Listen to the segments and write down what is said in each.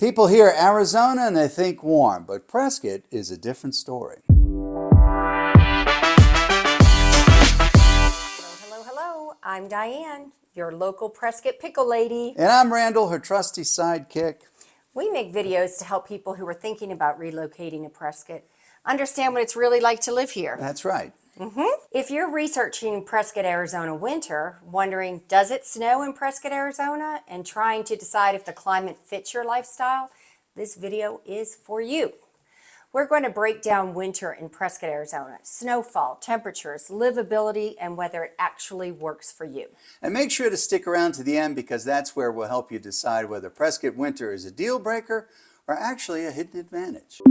People hear Arizona and they think warm, but Prescott is a different story. Hello, hello. I'm Diane, your local Prescott pickle lady. And I'm Randall, her trusty sidekick. We make videos to help people who are thinking about relocating to Prescott understand what it's really like to live here. That's right. If you're researching Prescott, Arizona winter, wondering, does it snow in Prescott, Arizona, and trying to decide if the climate fits your lifestyle, this video is for you. We're going to break down winter in Prescott, Arizona, snowfall, temperatures, livability, and whether it actually works for you. And make sure to stick around to the end because that's where we'll help you decide whether Prescott winter is a deal breaker or actually a hidden advantage.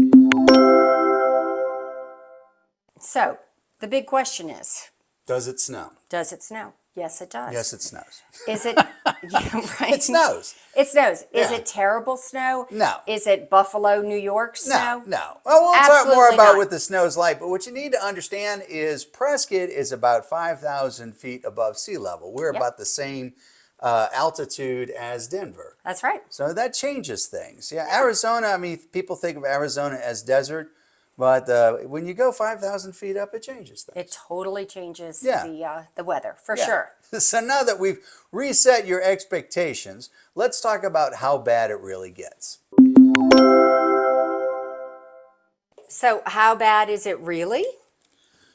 So, the big question is, Does it snow? does it snow? Yes, it does. Yes, it snows. Is it? Yeah, right. It snows. It snows. Is Yeah. it terrible snow? No. Is it Buffalo, New York snow? No. Well, we'll talk Absolutely more about not. what the snow's like, but what you need to understand is Prescott is about 5,000 feet above sea level. We're about the same altitude as Denver. That's right. So that changes things. Yeah, Arizona, I mean, people think of Arizona as desert, but when you go 5,000 feet up, it changes things. It totally changes the weather, for Yeah. sure. So now that we've reset your expectations, let's talk about how bad it really gets. So how bad is it really?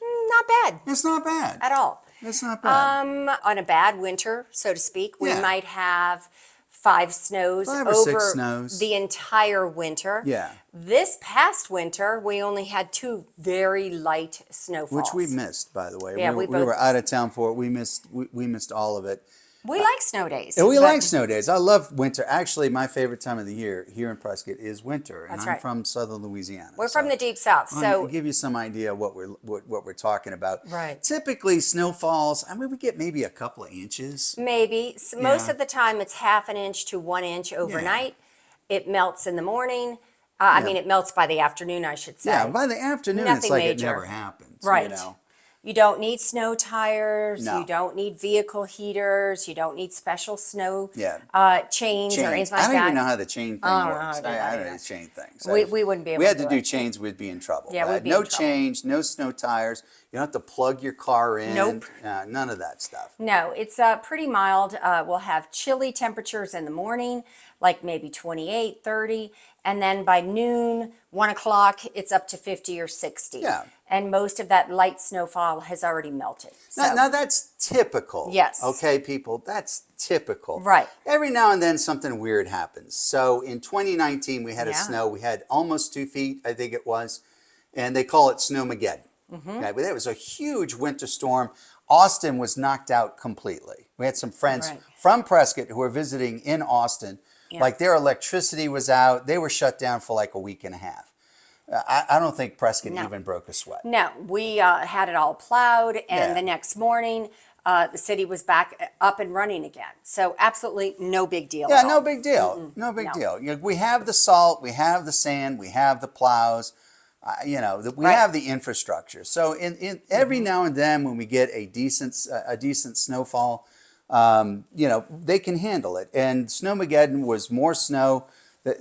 Not bad It's not bad. at all. It's not bad. On a bad winter, so to speak, we Yeah. might have 5 snows 5 or over 6 snows. the entire winter. Yeah. This past winter, we only had 2 very light snowfalls. Which we missed, by the way. Yeah, we we both were out of town for it. We missed all of it. We like snow days. And we but- like snow days. I love winter. Actually, my favorite time of the year here in Prescott is winter, and That's I'm right. from southern Louisiana. We're from the deep south, So so give you some idea what we're talking about. Right. Typically, snowfalls. I mean, we get maybe a couple of inches. maybe most Yeah. of the time it's half an inch to 1 inch overnight. It melts in the morning. I mean, it melts by the afternoon, I should say. Yeah, by the afternoon, it's Nothing like major. it never happens. Right. You know? You don't need snow tires. No. You don't need vehicle heaters. You don't need special snow Yeah. chains or Chain. anything I like don't that. even know how the chain thing I don't know how works. to do I that don't know either. the chain things. We wouldn't be able We had to to do do it. chains, we'd be in trouble. Yeah, we'd be no in trouble. change, no snow tires. You don't have to plug your car in. Nope. None of that stuff. No, it's pretty mild. We'll have chilly temperatures in the morning, like maybe 28, 30. And then by noon, 1 o'clock, it's up to 50 or 60. Yeah. And most of that light snowfall has already melted. So, Now that's typical. Yes. Okay, people, that's typical. Right. Every now and then something weird happens. So in 2019, we had a Yeah. snow. We had almost 2 feet, I think it was, and they call it Snowageddon. Okay, but it was a huge winter storm. Austin was knocked out completely. We had some friends Right. from Prescott who were visiting in Austin. Yeah. Like their electricity was out. They were shut down for like a week and a half. I don't think Prescott even broke a sweat. No, we had it all plowed, and Yeah. the next morning, the city was back up and running again. So absolutely no big deal. Yeah, at all. no big deal. No big No. deal. You know, we have the salt, we have the sand, we have the plows. We Right. have the infrastructure. So in every now and then, when we get a decent snowfall, they can handle it. And Snowmageddon was more snow.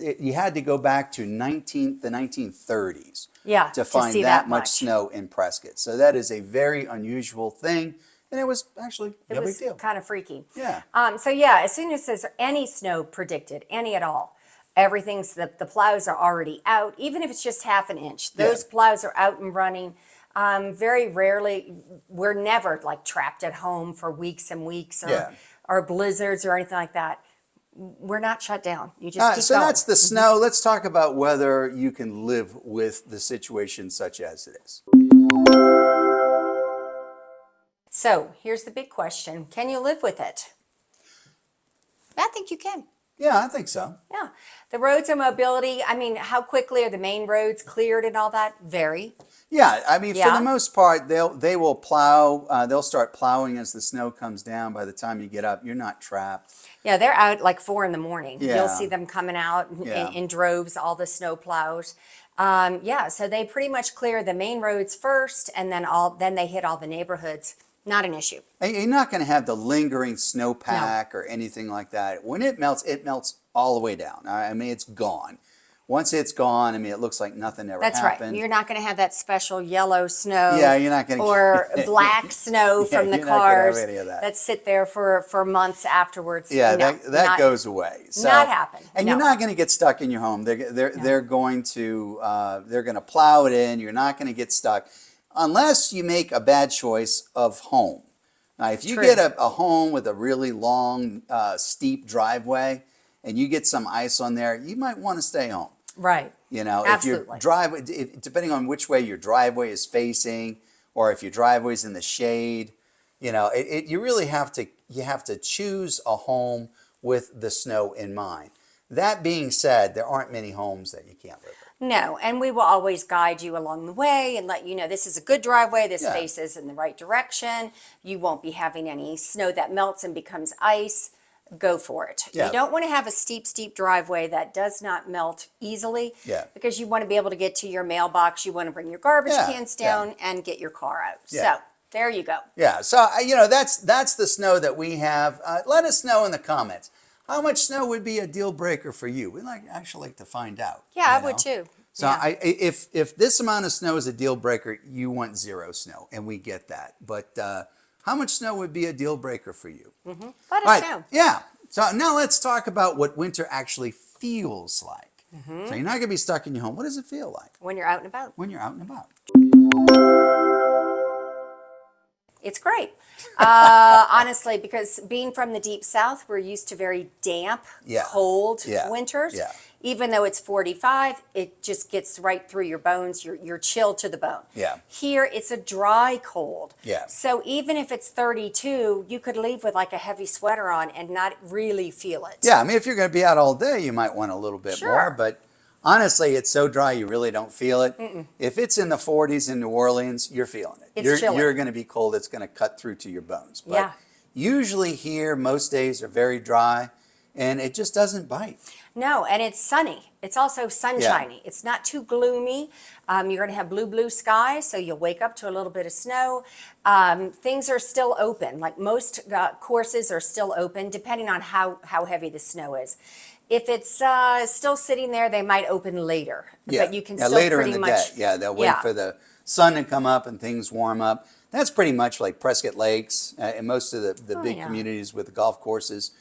You had to go back to the 1930s Yeah, to to find see that that much much. snow in Prescott. So that is a very unusual thing, and it was actually no It was big deal. kind of freaky. Yeah. So yeah, as soon as there's any snow predicted, any at all, everything's the plows are already out. Even if it's just half an inch, those Yeah. plows are out and running. Very rarely, we're never like trapped at home for weeks and weeks, or blizzards or anything like that. We're not shut down. You just keep So going. that's the snow. Let's talk about whether you can live with the situation such as it is. So here's the big question: can you live with it? I think you can. Yeah, I think so. Yeah, the roads and mobility. I mean, how quickly are the main roads cleared and all that? Vary. Yeah, I mean, for Yeah. the most part, they will plow. They'll start plowing as the snow comes down. By the time you get up, you're not trapped. Yeah, they're out like 4 in the morning. Yeah. You'll see them coming out Yeah. in droves, all the snow plows. So they pretty much clear the main roads first, and then they hit all the neighborhoods. Not an issue. And you're not going to have the lingering snowpack or anything like that. When it melts all the way down. I mean, it's gone. Once it's gone, I mean, it looks like nothing ever That's happened. right. You're not going to have that special yellow snow Yeah, you're not going to or black snow yeah, from the you're not gonna have cars any of that. that sit there for months afterwards. Yeah, No, that not, goes away. So, not happen. And No. you're not going to get stuck in your home. They're going to plow it in. You're not going to get stuck unless you make a bad choice of home. Now, if you True. get a home with a really long, steep driveway, and you get some ice on there, you might want to stay home. Right. You know, Absolutely. if your driveway, depending on which way your driveway is facing, or if your driveway's in the shade, you know, you really have to choose a home with the snow in mind. That being said, there aren't many homes that you can't live in. No, and we will always guide you along the way and let you know this is a good driveway, this Yeah. faces in the right direction. You won't be having any snow that melts and becomes ice. Go for it. Yeah. You don't want to have a steep driveway that does not melt easily Yeah. because you want to be able to get to your mailbox. You want to bring your garbage Yeah, cans down and get your car out. Yeah. So there you go. Yeah, so you know, that's the snow that we have. Let us know in the comments. How much snow would be a deal breaker for you? We'd actually like to find out. Yeah, I you would know? too. So Yeah. if this amount of snow is a deal breaker, you want zero snow, and we get that. But how much snow would be a deal breaker for you? Let us All right, know. yeah. So now let's talk about what winter actually feels like. So you're not going to be stuck in your home. What does it feel like When you're out and about. when you're out and about? It's great. Honestly, because being from the deep south, we're used to very damp, Yeah. cold Yeah. winters. Yeah. Even though it's 45, it just gets right through your bones. You're chilled to the bone. Yeah. Here, it's a dry cold. Yeah. So even if it's 32, you could leave with like a heavy sweater on and not really feel it. Yeah, I mean, if you're going to be out all day, you might want a little bit Sure. more, but honestly, it's so dry you really don't feel it. If it's in the 40s in New Orleans, you're feeling it. It's chilly. You're going to be cold. It's going to cut through to your bones. But Yeah. usually here, most days are very dry, and it just doesn't bite. No, and it's sunny. It's also sunshiny. It's not too gloomy. You're going to have blue skies, so you'll wake up to a little bit of snow. Things are still open. Like most courses are still open, depending on how heavy the snow is. If it's still sitting there, they might open later. Yeah. But you can Yeah, still later pretty in the much. day. Yeah, they'll wait Yeah. for the sun to come up and things warm up. That's pretty much like Prescott Lakes and most of the big yeah. communities with the golf courses.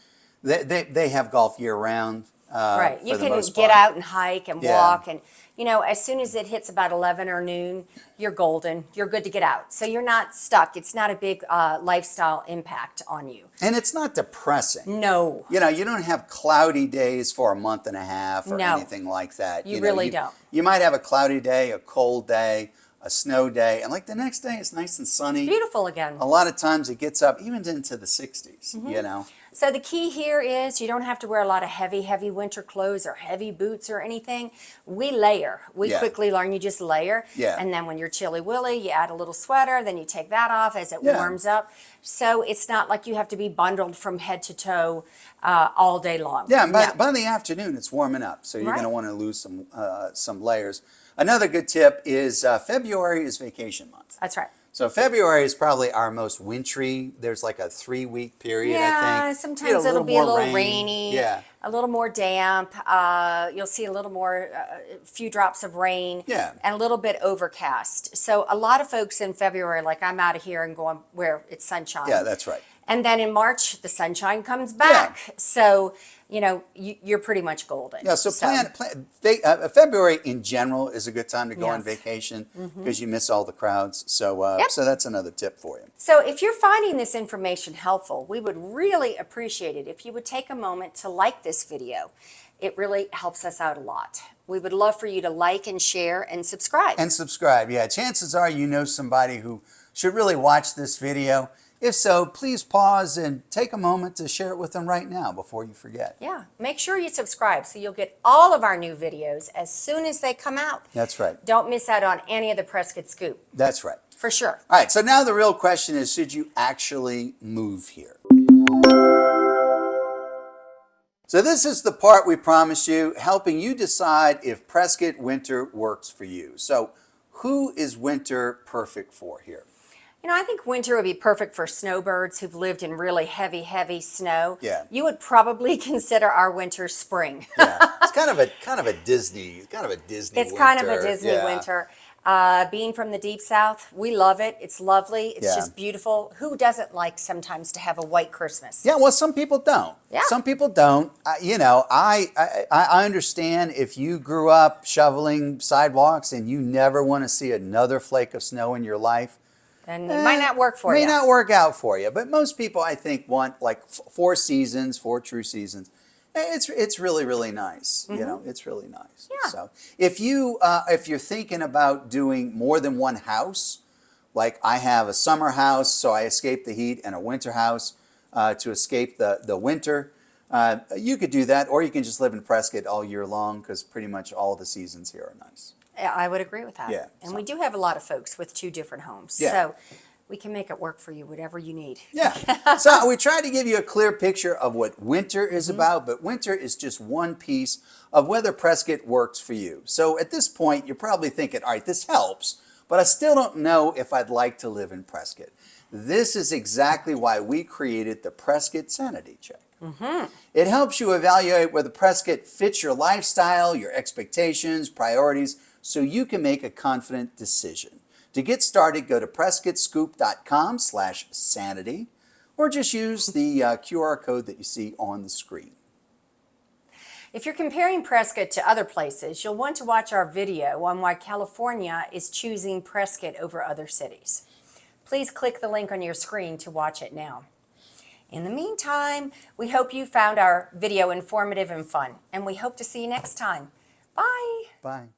They have golf year round. Right. For You the can most get part. out and hike and Yeah. walk. And, you know, as soon as it hits about 11 or noon, you're golden. You're good to get out. So you're not stuck. It's not a big lifestyle impact on you. And it's not depressing. No. You know, you don't have cloudy days for a month and a half or No. anything like that. You know, really don't. You might have a cloudy day, a cold day, a snow day, and like the next day it's nice and sunny. Beautiful again. A lot of times it gets up even into the 60s, Mm-hmm. you know. So the key here is you don't have to wear a lot of heavy winter clothes or heavy boots or anything. We layer. We Yeah. quickly learn you just layer. Yeah. And then when you're chilly willy, you add a little sweater, then you take that off as it Yeah. warms up. So it's not like you have to be bundled from head to toe all day long. Yeah, and No. by the afternoon it's warming up, so you're Right. going to want to lose some layers. Another good tip is February is vacation month. That's right. So February is probably our most wintry. There's like a 3-week period, I Yeah, think. sometimes You get it'll be a more little rain. rainy, Yeah. a little more damp. You'll see a little more, few drops of rain, Yeah. and a little bit overcast. So a lot of folks in February, like I'm out of here and going where it's sunshine. Yeah, that's right. And then in March, the sunshine comes back. So, you know, you're pretty much golden. Yeah, so February in general is a good time to go on Yes. vacation because you miss all the crowds. So, Yep. so that's another tip for you. So if you're finding this information helpful, we would really appreciate it if you would take a moment to like this video. It really helps us out a lot. We would love for you to like and share and subscribe. And subscribe. Yeah, chances are you know somebody who should really watch this video. If so, please pause and take a moment to share it with them right now before you forget. Yeah, make sure you subscribe so you'll get all of our new videos as soon as they come out. That's right. Don't miss out on any of the Prescott Scoop, That's right. for sure. All right, so now the real question is, should you actually move here? So this is the part we promised you, helping you decide if Prescott winter works for you. So who is winter perfect for here? You know, I think winter would be perfect for snowbirds who've lived in really heavy, heavy snow. Yeah. You would probably consider our winter spring. Yeah, it's kind of a Disney, It's winter. kind of a Disney Yeah, winter. Being from the deep south, we love it. It's lovely. It's yeah. just beautiful. Who doesn't like sometimes to have a white Christmas? Yeah, well, some people don't. Yeah. Some people don't. You know, I understand if you grew up shoveling sidewalks and you never want to see another flake of snow in your life. And it might not work for may you. not work out for you. But most people, I think, want like 4 seasons, 4 true seasons. It's really really nice. You know, it's really nice. Yeah. So if you're thinking about doing more than one house, like I have a summer house, so I escape the heat, and a winter house to escape the winter. You could do that, or you can just live in Prescott all year long because pretty much all the seasons here are nice. Yeah, I would agree with that. Yeah, And so- we do have a lot of folks with 2 different homes. Yeah. So we can make it work for you, whatever you need. Yeah. So we try to give you a clear picture of what winter is about, but winter is just one piece of whether Prescott works for you. So at this point, you're probably thinking, all right, this helps, but I still don't know if I'd like to live in Prescott. This is exactly why we created the Prescott Sanity Check. It helps you evaluate whether Prescott fits your lifestyle, your expectations, priorities, so you can make a confident decision. To get started, go to prescottscoop.com/sanity or just use the QR code that you see on the screen. If you're comparing Prescott to other places, you'll want to watch our video on why California is choosing Prescott over other cities. Please click the link on your screen to watch it now. In the meantime, we hope you found our video informative and fun, and we hope to see you next time. Bye. Bye.